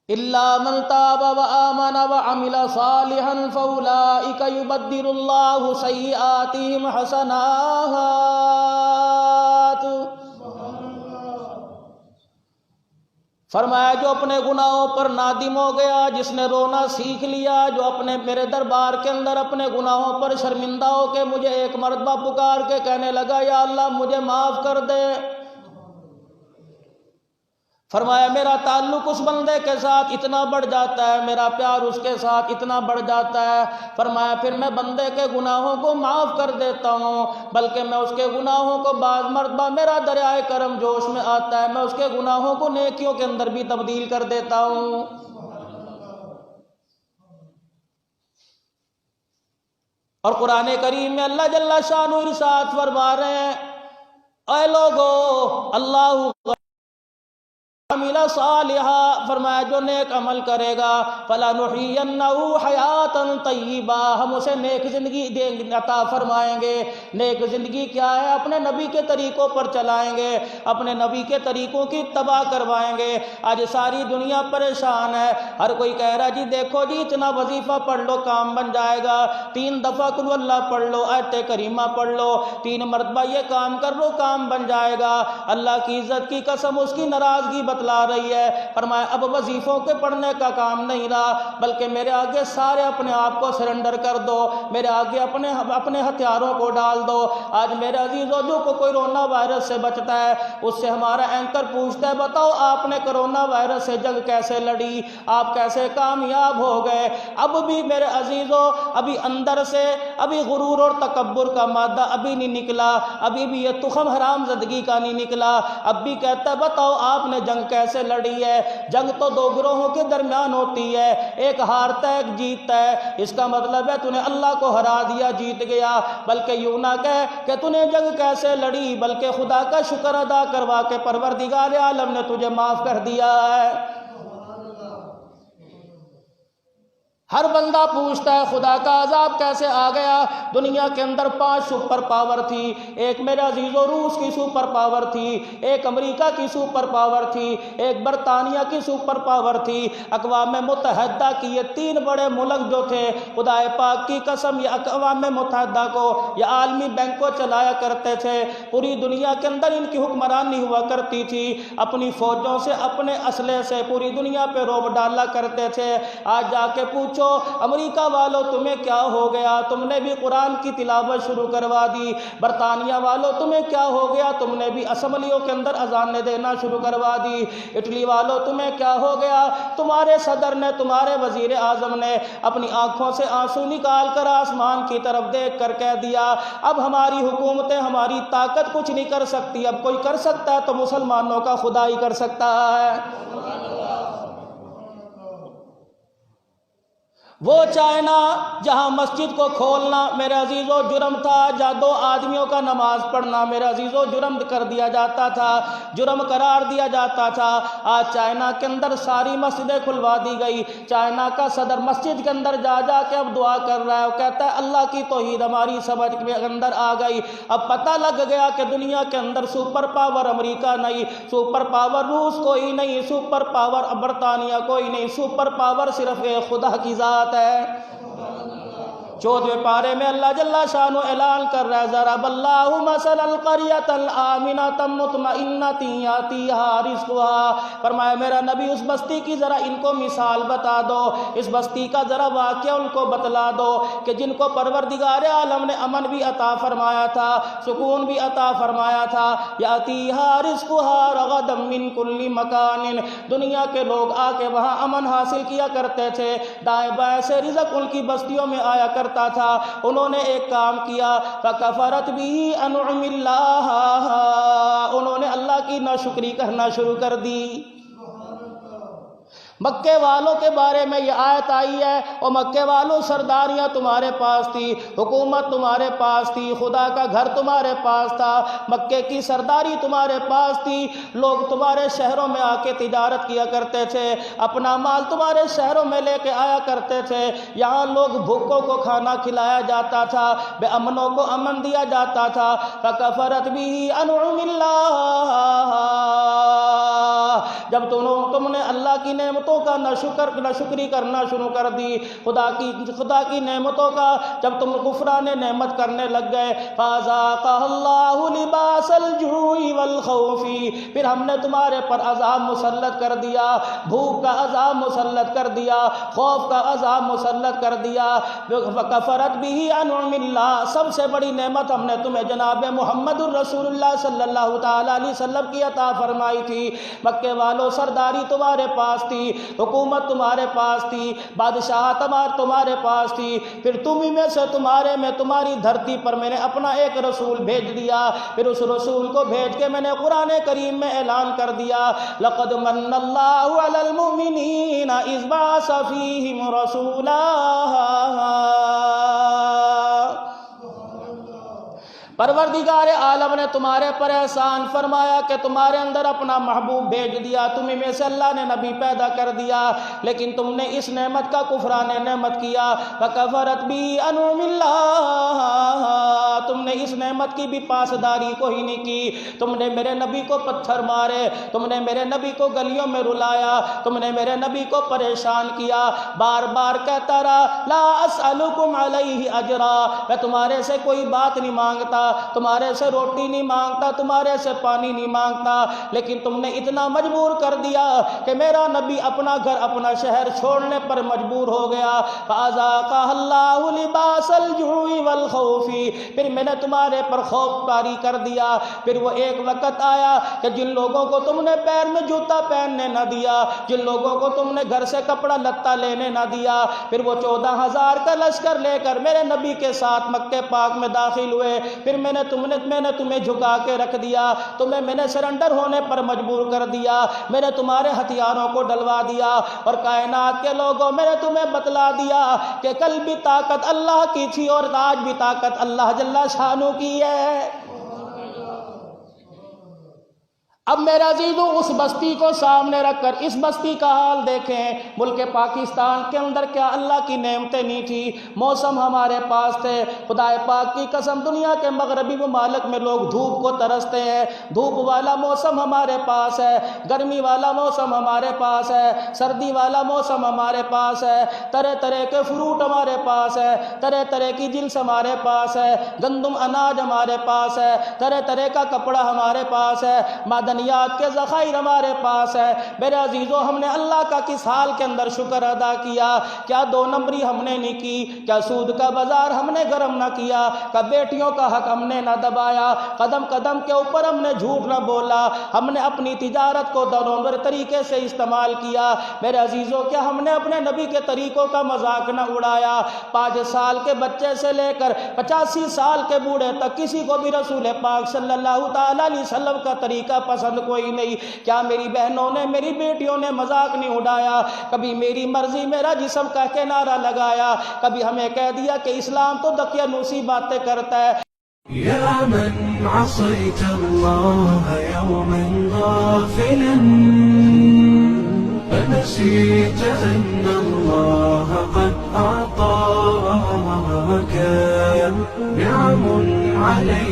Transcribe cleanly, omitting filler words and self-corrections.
إلا من تاب وآمن وعمل صالحا فأولئك يبدل الله سيئاتهم حسنات۔ فرمایا جو اپنے گناہوں پر نادم ہو گیا، جس نے رونا سیکھ لیا، جو اپنے میرے دربار کے اندر اپنے گناہوں پر شرمندہ ہو کے مجھے ایک مرتبہ پکار کے کہنے لگا یا اللہ مجھے معاف کر دے، فرمایا میرا تعلق اس بندے کے ساتھ اتنا بڑھ جاتا ہے، میرا پیار اس کے ساتھ اتنا بڑھ جاتا ہے، فرمایا پھر میں بندے کے گناہوں کو معاف کر دیتا ہوں، بلکہ میں اس کے گناہوں کو بعض مرتبہ میرا دریائے کرم جوش میں آتا ہے، میں اس کے گناہوں کو نیکیوں کے اندر بھی تبدیل کر دیتا ہوں۔ اور قرآن کریم میں اللہ جل شانہ ارشاد فرما رہے ہیں اے لوگو اللہ عمل صالحا، فرمایا جو نیک عمل کرے گا فَلَنُحْيِيَنَّهُ حَيَاتًا طَيِّبًا، ہم اسے نیک زندگی عطا فرمائیں گے۔ نیک زندگی کیا ہے؟ اپنے نبی کے طریقوں پر چلائیں گے، اپنے نبی کے طریقوں کی اتباع کروائیں گے۔ آج ساری دنیا پریشان ہے، ہر کوئی کہہ رہا جی دیکھو جی اتنا وظیفہ پڑھ لو کام بن جائے گا، 3 دفعہ قل اللہ پڑھ لو، آیت کریمہ پڑھ لو، 3 مرتبہ یہ کام کر لو کام بن جائے گا۔ اللہ کی عزت کی قسم اس کی ناراضگی بتلا رہی ہے۔ فرمایا اب وظیفوں کے پڑھنے کا کام نہیں رہا، بلکہ میرے آگے سارے اپنے آپ کو سرنڈر کر دو، میرے آگے اپنے ہتھیاروں کو ڈال دو۔ آج میرے عزیزوں جو کوئی کرونا وائرس سے بچتا ہے اس سے ہمارا اینکر پوچھتا ہے بتاؤ آپ نے کرونا وائرس سے جنگ کیسے لڑی، آپ کیسے کامیاب ہو گئے؟ اب بھی میرے عزیزوں ابھی اندر سے ابھی غرور اور تکبر کا مادہ ابھی نہیں نکلا، ابھی بھی یہ تخم حرام زدگی کا نہیں نکلا، اب بھی کہتا ہے بتاؤ آپ نے جنگ کیسے لڑی ہے؟ جنگ تو 2 گروہوں کے درمیان ہوتی ہے، ایک ہارتا ہے ایک جیتتا ہے، اس کا مطلب ہے تو نے اللہ کو ہرا دیا جیت گیا، بلکہ یوں نہ کہے کہ تو نے جنگ کیسے لڑی، بلکہ خدا کا شکر ادا کروا کے پروردگار عالم نے تجھے معاف کر دیا ہے۔ ہر بندہ پوچھتا ہے خدا کا عذاب کیسے آ گیا؟ دنیا کے اندر 5 سپر پاور تھی، ایک میرے عزیزو روس کی سپر پاور تھی، ایک امریکہ کی سپر پاور تھی، ایک برطانیہ کی سپر پاور تھی، اقوام متحدہ کی یہ 3 بڑے ملک جو تھے خدا پاک کی قسم یہ اقوام متحدہ کو یہ عالمی بینک کو چلایا کرتے تھے، پوری دنیا کے اندر ان کی حکمرانی ہوا کرتی تھی، اپنی فوجوں سے اپنے اسلحے سے پوری دنیا پہ روب ڈالا کرتے تھے۔ آج جا کے پوچھو امریکہ والوں تمہیں کیا ہو گیا؟ تم نے بھی قرآن کی تلاوت شروع کروا دی۔ برطانیہ والوں تمہیں کیا ہو گیا؟ تم نے بھی اسمبلیوں کے اندر اذانیں دینا شروع کروا دی۔ اٹلی والوں تمہیں کیا ہو گیا؟ تمہارے صدر نے تمہارے وزیر اعظم نے اپنی آنکھوں سے آنسو نکال کر آسمان کی طرف دیکھ کر کہہ دیا اب ہماری حکومتیں ہماری طاقت کچھ نہیں کر سکتی، اب کوئی کر سکتا ہے تو مسلمانوں کا خدا ہی کر سکتا ہے۔ وہ چائنا جہاں مسجد کو کھولنا میرے عزیزو جرم تھا، جہاں 2 آدمیوں کا نماز پڑھنا میرے عزیزو جرم کر دیا جاتا تھا، جرم قرار دیا جاتا تھا، آج چائنا کے اندر ساری مسجدیں کھلوا دی گئی۔ چائنا کا صدر مسجد کے اندر جا جا کے اب دعا کر رہا ہے، وہ کہتا ہے اللہ کی توحید ہماری سمجھ کے اندر آ گئی، اب پتہ لگ گیا کہ دنیا کے اندر سپر پاور امریکہ نہیں، سپر پاور روس کوئی نہیں، سپر پاور برطانیہ کوئی نہیں، سپر پاور صرف ایک خدا کی ذات ہے۔ 14ویں پارے میں اللہ جل شانہ اعلان کر رہا ہے ضرب اللہ مثل القریۃ الآمنۃ مطمئنۃ یأتیہا رزقها، فرمایا میرا نبی اس بستی کی ذرا ان کو مثال بتا دو، اس بستی کا ذرا واقعہ ان کو بتلا دو کہ جن کو پروردگار عالم نے امن بھی عطا فرمایا تھا، سکون بھی عطا فرمایا تھا، یأتیہا رزقها رغدا من کل مکان، دنیا کے لوگ آ کے وہاں امن حاصل کیا کرتے تھے، دائیں بائیں سے رزق ان کی بستیوں میں آیا کرتا تھا۔ انہوں نے ایک کام کیا فَكَفَرَتْ بِهِ أَنْعُمِ اللَّهِ، انہوں نے اللہ کی ناشکری کرنا شروع کر دی۔ مکے والوں کے بارے میں یہ آیت آئی ہے اور مکے والوں سرداریاں تمہارے پاس تھی، حکومت تمہارے پاس تھی، خدا کا گھر تمہارے پاس تھا، مکے کی سرداری تمہارے پاس تھی، لوگ تمہارے شہروں میں آ کے تجارت کیا کرتے تھے، اپنا مال تمہارے شہروں میں لے کے آیا کرتے تھے، یہاں لوگ بھوکوں کو کھانا کھلایا جاتا تھا، بے امنوں کو امن دیا جاتا تھا۔ فَكَفَرَتْ بِهِ أَنْعُمِ اللَّهِ، جب تم نے اللہ کی نعمتوں کا نہ شکری کرنا شروع کر دی، خدا کی نعمتوں کا جب تم غفران نعمت کرنے لگ گئے، فَأَذَاقَهَا اللَّهُ لِبَاسَ الْجُوعِ وَالْخَوْفِ، پھر ہم نے تمہارے پر عذاب مسلط کر دیا، بھوک کا عذاب مسلط کر دیا، خوف کا عذاب مسلط کر دیا۔ وَكَفَرَتْ بِهِ أَنْعُمِ اللَّهِ، سب سے بڑی نعمت ہم نے تمہیں جناب محمد الرسول اللہ صلی اللہ تعالیٰ علیہ وسلم کی عطا فرمائی تھی۔ مکے والوں، سرداری تمہارے پاس تھی، حکومت تمہارے پاس تھی، بادشاہت تمہارے پاس تھی، پھر تم ہی میں سے تمہاری دھرتی پر میں نے اپنا ایک رسول بھیج دیا، پھر اس رسول کو بھیج کے میں نے قرآن کریم میں اعلان کر دیا، لَقَدْ مَنَّ اللَّهُ عَلَى الْمُؤْمِنِينَ إِذْ بَعَثَ فِيهِمْ رَسُولًا۔ پروردگار عالم نے تمہارے پر احسان فرمایا کہ تمہارے اندر اپنا محبوب بھیج دیا، تمہیں میں سے اللہ نے نبی پیدا کر دیا، لیکن تم نے اس نعمت کا کفران نعمت کیا۔ فَكَفَرَتْ بِهِ أَنْعُمِ اللَّهِ، تم نے اس نعمت کی بھی پاسداری کو ہی نہیں کی، تم نے میرے نبی کو پتھر مارے، تم نے میرے نبی کو گلیوں میں رلایا، تم نے میرے نبی کو پریشان کیا، بار بار کہتا رہا لا اسألکم علیہ اجرا، میں تمہارے سے کوئی بات نہیں مانگتا، تمہارے سے روٹی نہیں مانگتا، تمہارے سے پانی نہیں مانگتا، لیکن تم نے اتنا مجبور کر دیا کہ میرا نبی اپنا گھر اپنا شہر چھوڑنے پر مجبور ہو گیا۔ فَأَذَاقَهَا اللَّهُ لِبَاسَ الْجُوعِ وَالْخَوْفِ، پھر میں نے تمہارے پر خوف طاری کر دیا۔ پھر وہ ایک وقت آیا کہ جن لوگوں کو تم نے پیر میں جوتا پہننے نہ دیا، جن لوگوں کو تم نے گھر سے کپڑا لتا لینے نہ دیا، پھر وہ 14,000 کا لشکر لے کر میرے نبی کے ساتھ مکہ پاک میں داخل ہوئے، پھر میں نے تمہیں جھکا کے رکھ دیا، تمہیں میں نے سرنڈر ہونے پر مجبور کر دیا، میں نے تمہارے ہتھیاروں کو ڈلوا دیا، اور کائنات کے لوگوں میں نے تمہیں بتلا دیا کہ کل بھی طاقت اللہ کی تھی اور آج بھی طاقت اللہ جل شانہ کی ہے۔ اب میرے عزیزو، اس بستی کو سامنے رکھ کر اس بستی کا حال دیکھیں۔ ملک پاکستان کے اندر کیا اللہ کی نعمتیں نہیں تھی؟ موسم ہمارے پاس تھے، خدا پاک کی قسم دنیا کے مغربی ممالک میں لوگ دھوپ کو ترستے ہیں، دھوپ والا موسم ہمارے پاس ہے، گرمی والا موسم ہمارے پاس ہے، سردی والا موسم ہمارے پاس ہے، طرح طرح کے فروٹ ہمارے پاس ہے، طرح طرح کی جنس ہمارے پاس ہے، گندم اناج ہمارے پاس ہے، طرح طرح کا کپڑا ہمارے پاس ہے، معدنیات کے ذخائر ہمارے پاس ہے۔ میرے عزیزو، ہم نے اللہ کا کس حال کے اندر شکر ادا کیا؟ کیا دو نمبری ہم نے نہیں کی؟ کیا سود کا بازار ہم نے گرم نہ کیا؟ کیا بیٹیوں کا حق ہم نے نہ دبایا؟ قدم قدم کے اوپر ہم نے جھوٹ نہ بولا؟ ہم نے اپنی تجارت کو دو نمبر طریقے سے استعمال کیا؟ میرے عزیزو، کیا ہم نے اپنے نبی کے طریقوں کا مذاق نہ اڑایا؟ 5 سال کے بچے سے لے کر 85 سال کے بوڑھے تک کسی کو بھی رسول پاک صلی اللہ تعالیٰ علیہ وسلم کا طریقہ پسند کوئی نہیں۔ کیا میری بہنوں نے، میری بیٹیوں نے مذاق نہیں اڑایا؟ کبھی میری مرضی میرا جسم کا کے نعرہ لگایا؟ کبھی ہمیں کہہ دیا کہ اسلام تو دقیانوسی باتیں کرتا ہے؟ يا من عصيت الله يوما غافلا فنسيت أن الله قد أعطاك نعم عليك